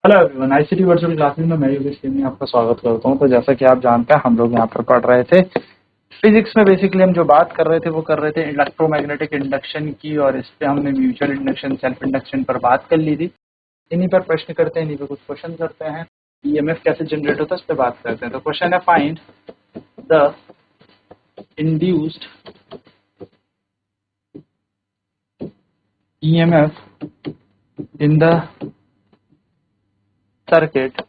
Hello everyone, ICT virtual classes में मैं योगेश में आपका स्वागत करता हूं। तो जैसा कि आप जानते हैं, हम लोग यहाँ पर पढ़ रहे थे फिजिक्स में। बेसिकली हम जो बात कर रहे थे वो कर रहे थे इलेक्ट्रोमैग्नेटिक इंडक्शन की, और इस पे हमने म्यूचुअल इंडक्शन, सेल्फ इंडक्शन पर बात कर ली थी। इन्हीं पर प्रश्न करते हैं, इन्हीं पर कुछ क्वेश्चन करते हैं। ईएमएफ कैसे जनरेट होता है इस पर बात करते हैं। तो क्वेश्चन है, find the induced EMF in the circuit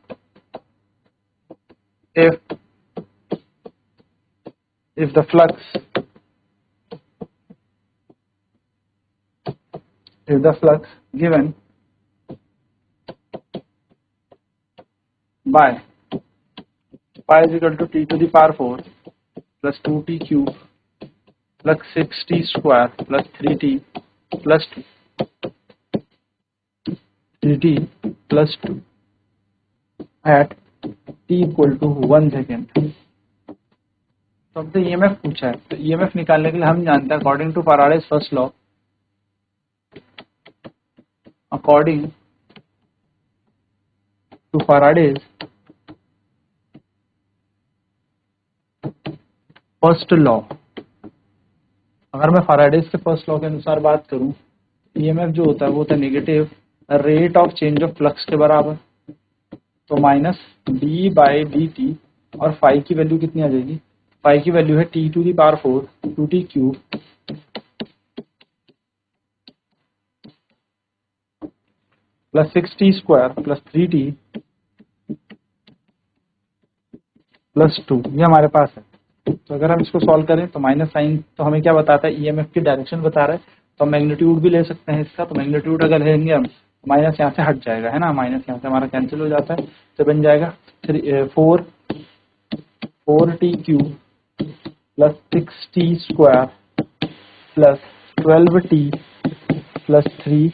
if the flux given by pi is equal to t to the power 4 plus 2t cube plus 6t square plus 3t plus 3t plus 2 at t equal to 1 second. तो हमसे EMF पूछा है, तो EMF निकालने के लिए हम जानते हैं according to Faraday's first law, according to Faraday's first law, अगर मैं फैराडेज के फर्स्ट लॉ के अनुसार बात करूं, ईएमएफ जो होता है वो होता है negative rate of change of flux के बराबर। तो minus d by d t, और फाई की वैल्यू कितनी आ जाएगी? फाई की वैल्यू है t to the power 4 2t cube plus 6t square plus 3t plus 2, ये हमारे पास है। तो अगर हम इसको सॉल्व करें तो माइनस साइन तो हमें क्या बताता है? ईएमएफ की डायरेक्शन बता रहा है। तो हम मैग्नीट्यूड भी ले सकते हैं इसका। तो मैग्नीट्यूड अगर लेंगे हम, माइनस यहाँ से हट जाएगा, है ना, माइनस यहाँ से हमारा कैंसिल हो जाता है। तो बन जाएगा 4t cube plus 6t square plus 12t plus 3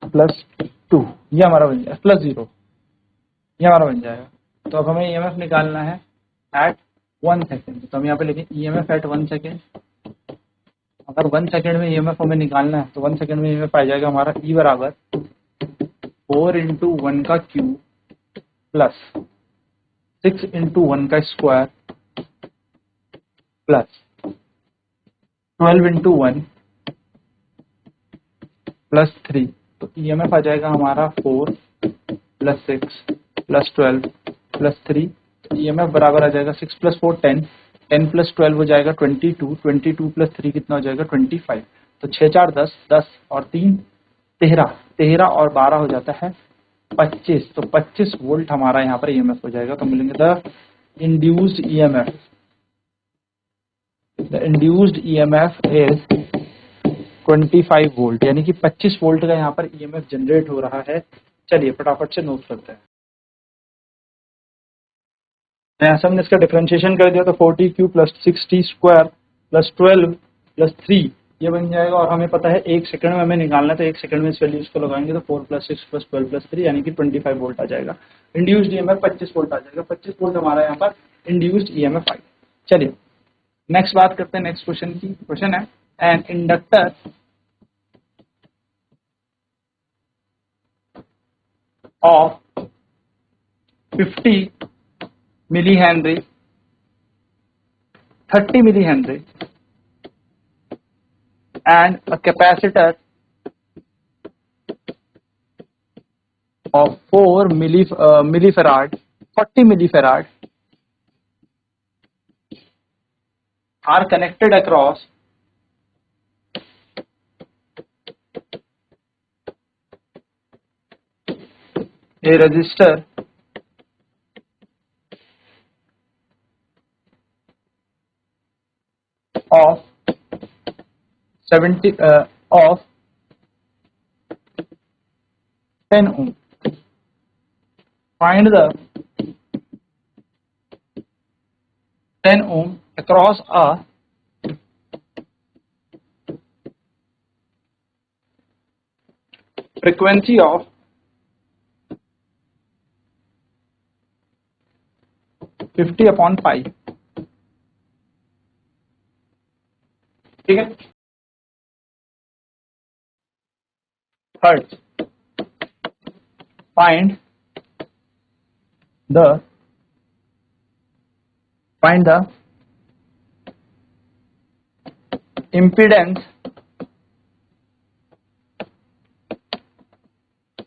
plus 2, ये हमारा बन जाएगा प्लस 0, ये हमारा बन जाएगा। तो अब हमें ईएमएफ निकालना है एट 1 सेकेंड। तो हम यहाँ पे लिखें ईएमएफ एट 1 सेकेंड। अगर 1 सेकेंड में ईएमएफ हमें निकालना है तो 1 सेकेंड में ईएमएफ आ जाएगा हमारा ई बराबर 4 इंटू 1 का क्यूब प्लस 6 इंटू 1 का स्क्वायर प्लस 12 इंटू 1 प्लस 3। तो ईएमएफ आ जाएगा हमारा 4 प्लस 6 प्लस 12 प्लस 3। ईएमएफ बराबर आ जाएगा 6 प्लस 4 10, 10 प्लस 12 हो जाएगा 22, 22 प्लस 3 कितना हो जाएगा 25। तो 6 4 10, 10 और 3 13, 13 और 12 हो जाता है 25। तो 25 वोल्ट हमारा यहाँ पर ईएमएफ हो जाएगा। तो मिलेंगे the induced EMF, the induced EMF is 25 volt, यानी कि 25 वोल्ट का यहाँ पर ईएमएफ जनरेट हो रहा है। चलिए फटाफट से नोट करते हैं। ऐसा हमने इसका डिफरेंशिएशन कर दिया तो 4t cube plus 6t square plus 12 plus 3 ये बन जाएगा। और हमें पता है 1 सेकंड में हमें निकालना है, तो 1 सेकंड में इस वैल्यूज को लगाएंगे तो 4 प्लस 6 प्लस 12 प्लस 3 यानी कि 25 वोल्ट आ जाएगा। इंड्यूस्ड ईएमएफ 25 वोल्ट आ जाएगा। 25 वोल्ट हमारा यहाँ पर इंड्यूस्ड ईएमएफ आई। चलिए नेक्स्ट बात करते हैं, नेक्स्ट क्वेश्चन की। क्वेश्चन है, an inductor of 50 milli henry, 30 milli henry and a capacitor of 4 millifarad, 40 millifarad are connected across a resistor of 70 of 10 ohm. Find the 10 ohm across a frequency of 50 upon pi। ठीक है, hertz. find the impedance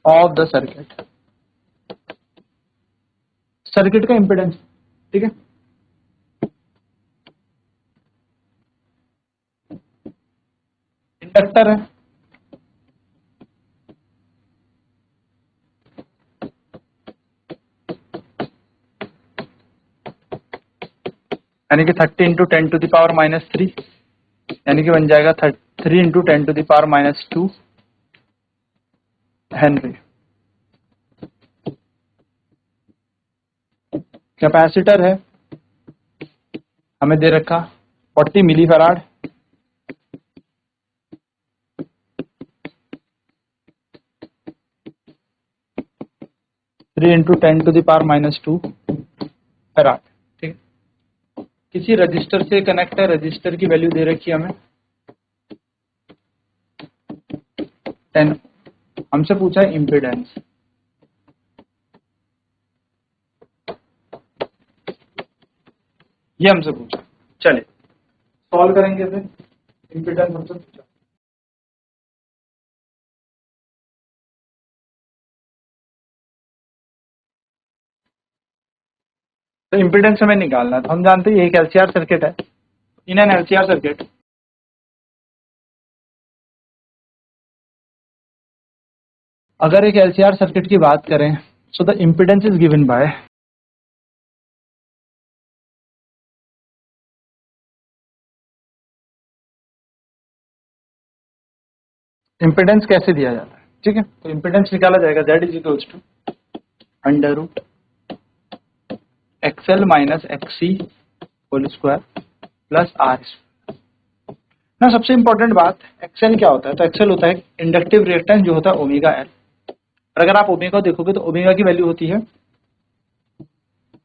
of the circuit. Circuit का impedance, ठीक है। Inductor है, यानी कि 30 into 10 to the power -3, यानी कि बन जाएगा 3 into 10 to the power -2 henry. Capacitor है, हमें दे रखा 40 milli farad, three into 10 to the power -2 farad, ठीक है। किसी रजिस्टर से कनेक्ट है, रजिस्टर की वैल्यू दे रखी है हमें 10, हमसे पूछा है इम्पिडेंस। ये हमसे पूछा, चलिए सॉल्व करेंगे फिर। इम्पिडेंस हमसे पूछा, तो इम्पिडेंस हमें निकालना है, तो हम जानते हैं ये एक एलसीआर सर्किट है। इन एन एलसीआर सर्किट अगर एक एलसीआर सर्किट की बात करें, so the impedance is given by impedance कैसे दिया जाता है, ठीक है। तो इम्पिडेंस निकाला जाएगा Z is equals to under root XL minus XC whole square plus R। ना सबसे इंपॉर्टेंट बात, XL क्या होता है, तो XL होता है इंडक्टिव रिएक्टेंस जो होता है ओमेगा L। और अगर आप ओमेगा देखोगे तो ओमेगा की वैल्यू होती है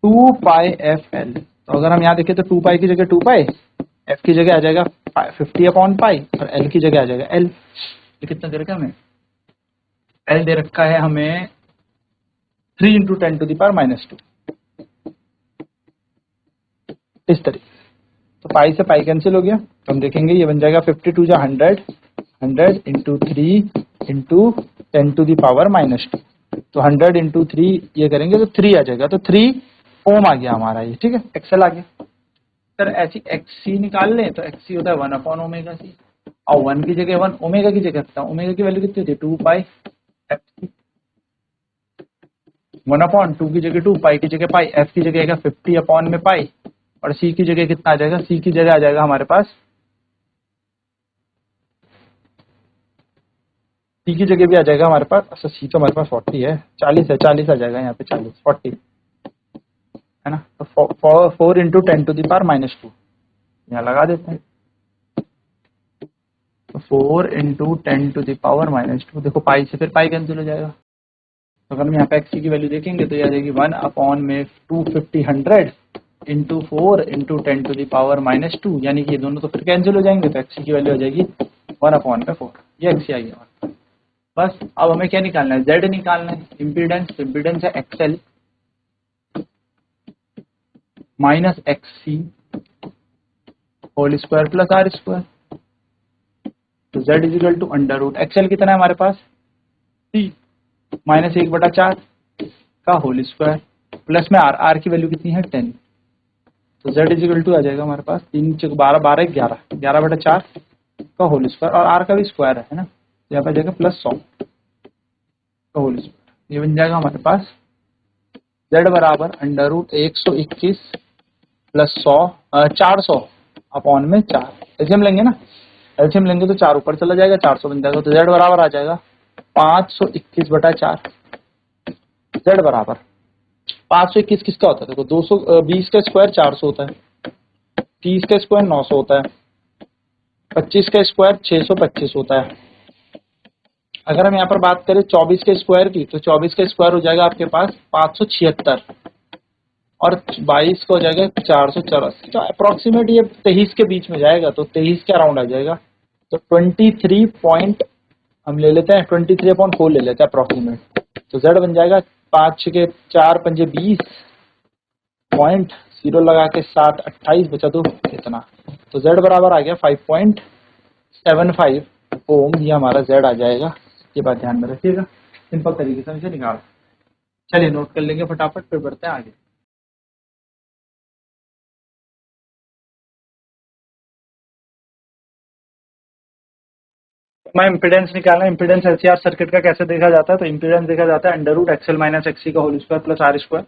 2 पाई FL। तो अगर हम यहाँ देखें तो 2 पाई की जगह 2 पाई, F की जगह आ जाएगा 50 अपॉन पाई और L की जगह आ जाएगा L। ये कितना दे रखा है हमें, L दे रखा है हमें 3 इंटू 10 टू द पावर -2, इस तरीके। तो पाई से पाई कैंसिल हो गया, तो हम देखेंगे ये बन जाएगा 52 जा 100, 100 into 3 into 10 to the power -2। तो 100 इंटू 3 ये करेंगे तो 3 आ जाएगा, तो 3 ओम आ गया हमारा ये, ठीक है। एक्सएल आ गया। सर ऐसी XC निकाल लें तो XC होता है 1 अपॉन ओमेगा सी, और 1 की जगह 1 ओमेगा की जगह रखता हूं, ओमेगा की वैल्यू कितनी होती है 2 पाई FC, 1 अपॉन 2 की जगह 2, पाई की जगह पाई, F की जगह आएगा 50 अपॉन में पाई, और C की जगह कितना आ जाएगा, C की जगह आ जाएगा हमारे पास, C की जगह भी आ जाएगा हमारे पास, अच्छा C तो हमारे पास 40 है, 40 है, 40 आ जाएगा यहाँ पे, 40 40 है ना। तो 4 इंटू 10 टू द पावर -2 यहाँ लगा देते हैं। तो 4 इंटू 10 टू द पावर -2, देखो पाई से फिर पाई कैंसिल हो जाएगा। तो अगर हम यहाँ पे XC की वैल्यू देखेंगे तो ये आ जाएगी 1 अपॉन में 250 100 into 4 into 10 to the power -2, यानी कि ये दोनों तो फिर कैंसिल हो जाएंगे, तो XC की वैल्यू आ जाएगी 1 अपॉन में 4। ये XC आ गया। बस अब हमें क्या निकालना है, Z निकालना है। इम्पीडेंस, इम्पीडेंस है XL minus XC whole square plus R square. तो Z is equal to under root XL कितना है हमारे पास 3 माइनस 1/4 का होल स्क्वायर प्लस में R की वैल्यू कितनी है 10। तो Z इज इक्वल टू आ जाएगा हमारे पास 3 12 12 11 11/4 का होल स्क्वायर, और R का भी स्क्वायर है ना, तो यहाँ पे जाएगा प्लस 100 का होल स्क्वायर। ये बन जाएगा हमारे पास Z बराबर अंडर रूट 121 प्लस 400 अपॉन में 4। एलसीएम लेंगे ना, एलसीएम लेंगे तो 4 ऊपर चला जाएगा, 400 बन जाएगा। तो Z बराबर आ जाएगा 521/4। Z बराबर 521 किसका होता है, देखो 220 का स्क्वायर 400 होता है, 30 का स्क्वायर 900 होता है, 25 का स्क्वायर 625 होता है। अगर हम यहाँ पर बात करें 24 के स्क्वायर की, तो 24 का स्क्वायर हो जाएगा आपके पास 576, और 22 का हो जाएगा 484। तो अप्रोक्सीमेट ये 23 के बीच में जाएगा, तो 23 के अराउंड आ जाएगा। तो 23 पॉइंट हम ले लेते हैं, 23/4 ले लेते हैं अप्रोक्सीमेट। तो Z बन जाएगा 5 के 4 पंजे 20 पॉइंट 0 लगा के 7 28 बचा दो कितना, तो Z बराबर आ गया 5.75 ओम, ये हमारा Z आ जाएगा। ये बात ध्यान में रखिएगा, सिंपल तरीके से इसे निकाल। चलिए नोट कर लेंगे फटाफट, फिर बढ़ते हैं आगे। मैं इम्पीडेंस निकालना, इम्पीडेंस एलसीआर सर्किट का कैसे देखा जाता है, तो इम्पीडेंस देखा जाता है under root XL minus XC का whole square plus R square.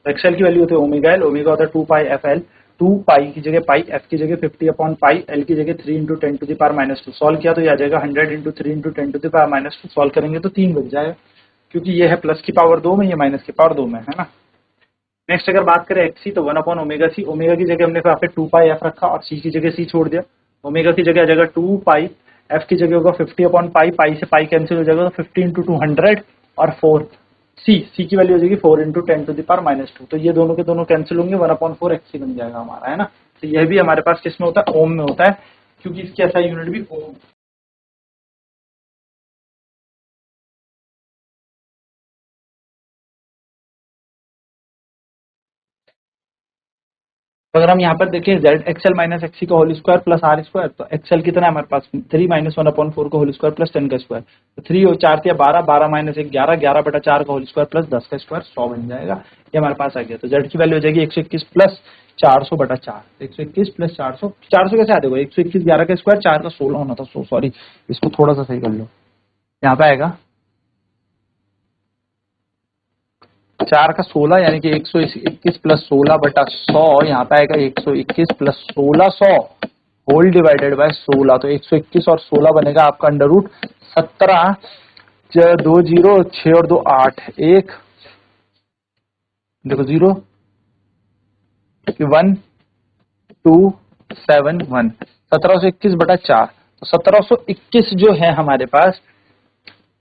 तो एक्सएल की वैल्यू होती है ओमेगा एल, ओमेगा होता है 2 पाई एफ एल, 2 पाई की जगह पाई, एफ की जगह 50 अपॉन पाई, एल की जगह 3 into 10 to the power minus 2। Solve किया तो ये आ जाएगा 100 into 3 into 10 to the power minus 2। Solve करेंगे तो 3 बच जाएगा, क्योंकि ये है प्लस की पावर 2 में, ये माइनस की पावर 2 में है ना। नेक्स्ट अगर बात करें एक्सी, तो 1 अपॉन ओमेगा सी, ओमेगा की जगह हमने यहाँ पे 2 पाई एफ रखा और सी की जगह सी छोड़ दिया। ओमेगा की जगह आ जाएगा 2 पाई, एफ की जगह होगा 50 अपॉन पाई, पाई से पाई कैंसिल हो जाएगा, तो 50 इंटू 200 और 4 सी की वैल्यू हो जाएगी 4 into 10 to the power minus 2। तो ये दोनों के दोनों कैंसिल होंगे, 1 अपॉन 4 एक्सी बन जाएगा हमारा, है ना। तो यह भी हमारे पास किस में होता है, ओम में होता है, क्योंकि इसकी ऐसा यूनिट भी ओम। तो अगर हम यहाँ पर देखें जेड एक्सएल माइनस एक्सी का whole square plus R square, तो एक्सएल कितना है हमारे पास 3 माइनस 1 अपॉन 4 का होल स्क्वायर प्लस 10 का स्क्वायर, तो 3 और 4 या 12, 12 माइनस 1 11, 11 बटा 4 का होल स्क्वायर प्लस 10 का स्क्वायर 100 बन जाएगा। ये हमारे पास आ गया। तो जेड की वैल्यू हो जाएगी 121 प्लस 400 बटा 4, 121 प्लस 400, 400 कैसे आ जाएगा, 121 11 का स्क्वायर, 4 का 16 होना था, सॉरी इसको थोड़ा सा सही कर लो, यहाँ पे आएगा 4 का 16 यानी कि 121 प्लस 16 बटा 100, यहाँ पे आएगा 121 प्लस 1600 होल डिवाइडेड बाय 16। तो 121 और 16 बनेगा आपका अंडर रूट 17, 2 0 6 और 2 8, 1 देखो 0 1 2 7 1, 1721 बटा 4। तो 1721 जो है हमारे पास,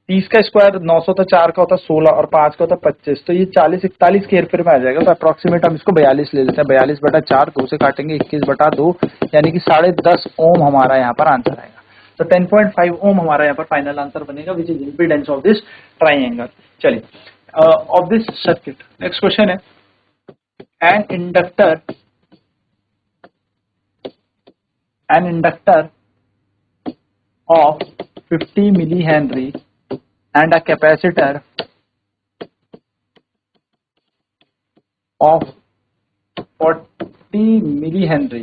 30 का स्क्वायर 900 था, 4 का होता 16 और 5 का होता 25, तो ये 40 41 के हेरफेर में आ जाएगा। तो अप्रोक्सीमेट हम इसको 42 ले लेते हैं, 42 बटा 4, 2 से काटेंगे 21 बटा 2, यानी कि 10.5 ओम हमारा यहाँ पर आंसर आएगा। तो 10.5 ओम हमारा यहाँ पर फाइनल आंसर बनेगा, which is impedance of this triangle. चलिए of this circuit, next question है, an inductor of 50 milli henry and a capacitor of 40 millihenry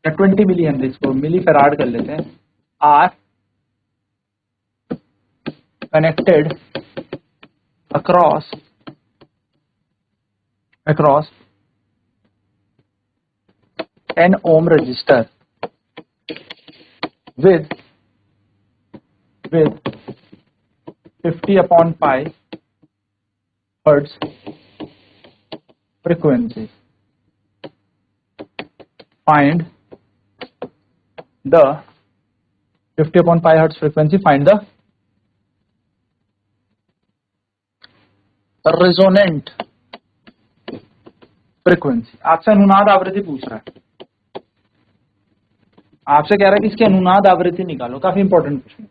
या 20 millihenry, इसको मिली फैराड कर लेते हैं, are connected across 10 ohm resistor with 50 upon pi hertz frequency. Find the 50 upon pi hertz frequency. Find the resonant frequency. आपसे अनुनाद आवृत्ति पूछ रहा है, आपसे कह रहा है कि इसकी अनुनाद आवृत्ति निकालो, काफी इंपॉर्टेंट क्वेश्चन।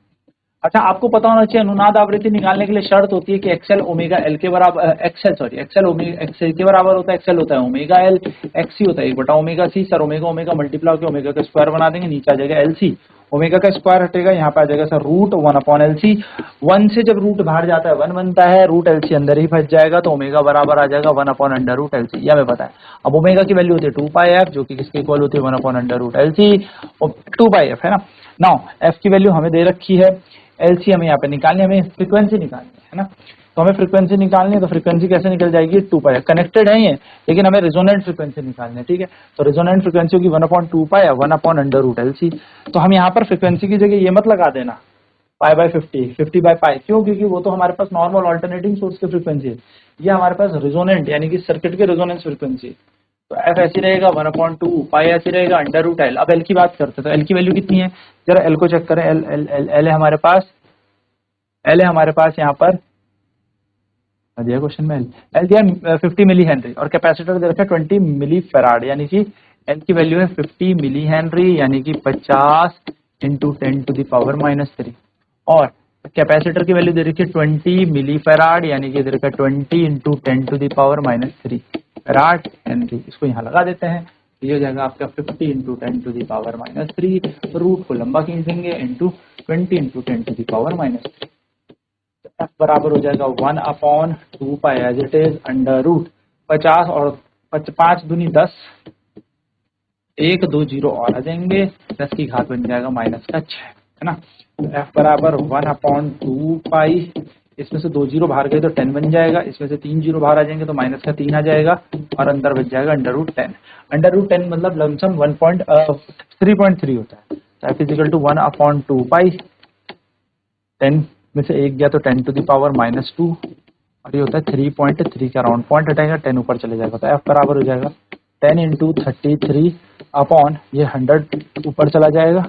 अच्छा, आपको पता होना चाहिए अनुनाद आवृत्ति निकालने के लिए शर्त होती है कि एक्सएल ओमेगा एल के बराबर, एक्सएल ओमेगा एक्सएल के बराबर होता है, एक्सएल होता है ओमेगा एल, एक्सी होता है 1 बटा omega C. Sir omega omega multiply होकर ओमेगा का स्क्वायर बना देंगे, नीचे आ जाएगा एलसी, ओमेगा का स्क्वायर हटेगा, यहाँ पे आ जाएगा सर रूट 1 अपॉन एलसी। 1 से जब रूट बाहर जाता है 1 बनता है, रूट एलसी अंदर ही फंस जाएगा, तो ओमेगा बराबर आ जाएगा 1 अपॉन अंडर रूट एलसी, यह हमें पता है। अब ओमेगा की वैल्यू होती है 2 पाई एफ, जो कि किसके इक्वल होती है 1 अपॉन अंडर रूट एलसी, 2 पाई एफ है ना। नाउ एफ की वैल्यू हमें दे रखी है, एलसी हमें यहाँ पे निकालनी है, हमें फ्रीक्वेंसी निकालनी है ना। तो हमें फ्रीक्वेंसी निकालनी है, तो फ्रीक्वेंसी कैसे निकल जाएगी, 2 पाई, कनेक्टेड है ये, लेकिन हमें रेजोनेंट फ्रीक्वेंसी निकालनी है, ठीक है। तो रेजोनेंट फ्रीक्वेंसी होगी 1/2 पाई 1 अपॉन अंडर रूट एलसी। तो हम यहाँ पर फ्रीक्वेंसी की जगह ये मत लगा देना पाई बाय 50 बाय पाई, क्यों, क्योंकि वो तो हमारे पास नॉर्मल ऑल्टरनेटिंग सोर्स की फ्रीक्वेंसी है, ये हमारे पास रेजोनेंट यानी कि सर्किट के रेजोनेंस फ्रीक्वेंसी। तो एफ ऐसी रहेगा 1/2, पाई ऐसी रहेगा अंडर रूट एल। अब एल की बात करते हैं, तो एल की वैल्यू कितनी है, जरा एल को चेक करें, एल एल एल एल है हमारे पास, एल है हमारे पास यहाँ पर दिया क्वेश्चन में, एल दिया 50 मिली हेनरी और कैपेसिटर दे रखा है 20 मिली फैराड, यानी कि एल की वैल्यू है 50 मिली हेनरी, यानी कि 50 इंटू 10 टू द पावर -3, और कैपेसिटर की वैल्यू दे रखी है 20 मिली फैराड, यानी कि दे रखा है 20 इंटू 10⁻³ फैराड हेनरी। इसको यहाँ लगा देते हैं, ये हो जाएगा आपका 50 इंटू 10⁻³ रूट को लंबा खींचेंगे इंटू 20 इंटू 10⁻³। एफ बराबर हो जाएगा 1/2 pi as it is under root 50 और 5 दूनी 10, 1 2 0 और आ जाएंगे, 10 की घात बन जाएगा -6, है ना। तो एफ बराबर 1/2 पाई, इसमें से 2 0 बाहर गए तो 10 बन जाएगा, इसमें से 3 0 बाहर आ जाएंगे तो -3 आ जाएगा और अंदर बच जाएगा √10। √10 मतलब लमसम 3.3 होता है। तो एफ इजिकल टू 1/2 पाई, 10 में से 1 गया तो 10⁻² और ये होता है 3.3 का राउंड पॉइंट हटाएगा, 10 ऊपर चले जाएगा। तो एफ बराबर हो जाएगा 10 इंटू 33 अपॉन ये 100 ऊपर चला जाएगा,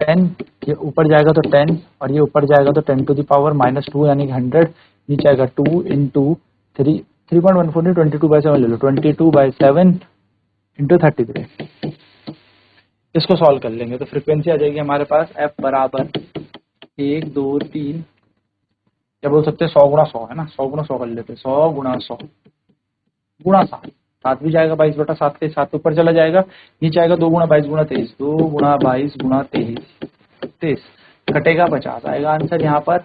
10 ये ऊपर जाएगा तो 10 और ये ऊपर जाएगा तो 10⁻² यानी कि 100 नीचे आएगा 2 इंटू 3.14 22/7 ले लो, 22/7 इंटू 33। इसको सॉल्व कर लेंगे तो फ्रीक्वेंसी आ जाएगी हमारे पास एफ बराबर 1 2 3, क्या बोल सकते हैं 100 गुणा 100, है ना। 100 गुणा 100 कर लेते हैं, 100 गुणा 100 गुणा 7, 7 भी जाएगा 22/7 के, 7 ऊपर चला जाएगा, नीचे आएगा 2 गुणा 22 गुणा 23, 2 गुणा 22 गुणा 23 कटेगा 50 आएगा आंसर यहाँ पर।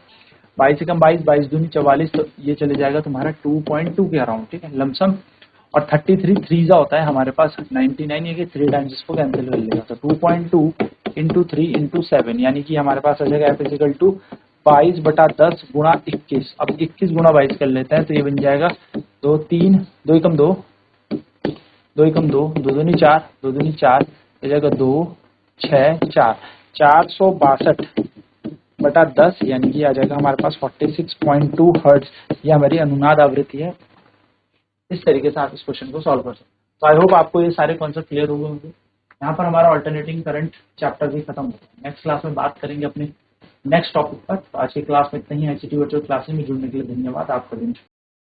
22 से कम 22, 22 दूनी 44, तो ये चले जाएगा तुम्हारा 2.2 के अराउंड, ठीक है लमसम। और 33 3 होता है हमारे पास 99, ये कि 3 टाइम्स इसको कैंसिल कर लेगा, तो 2.2 इंटू 3 इंटू 7 यानी कि हमारे पास आ जाएगा एफ इजिकल टू 22/10 गुणा 21। अब 21 गुणा 22 कर लेते हैं तो ये बन जाएगा 2 3 2 एकम 2 2 एकम 2 2 दूनी 4 2 दूनी 4 हो जाएगा 2 6 4 462/10 यानी कि आ जाएगा हमारे पास 46.2 हर्ट्ज। ये हमारी अनुनाद आवृत्ति है। इस तरीके से आप इस क्वेश्चन को सॉल्व कर सकते हैं। तो आई होप आपको ये सारे कॉन्सेप्ट क्लियर हो गए होंगे। यहाँ पर हमारा अल्टरनेटिंग करंट चैप्टर भी खत्म होता है। नेक्स्ट क्लास में बात करेंगे अपने नेक्स्ट टॉपिक पर। तो आज की क्लास में इतना ही। ICT वर्चुअल क्लासेस में जुड़ने के लिए धन्यवाद। आपका दिन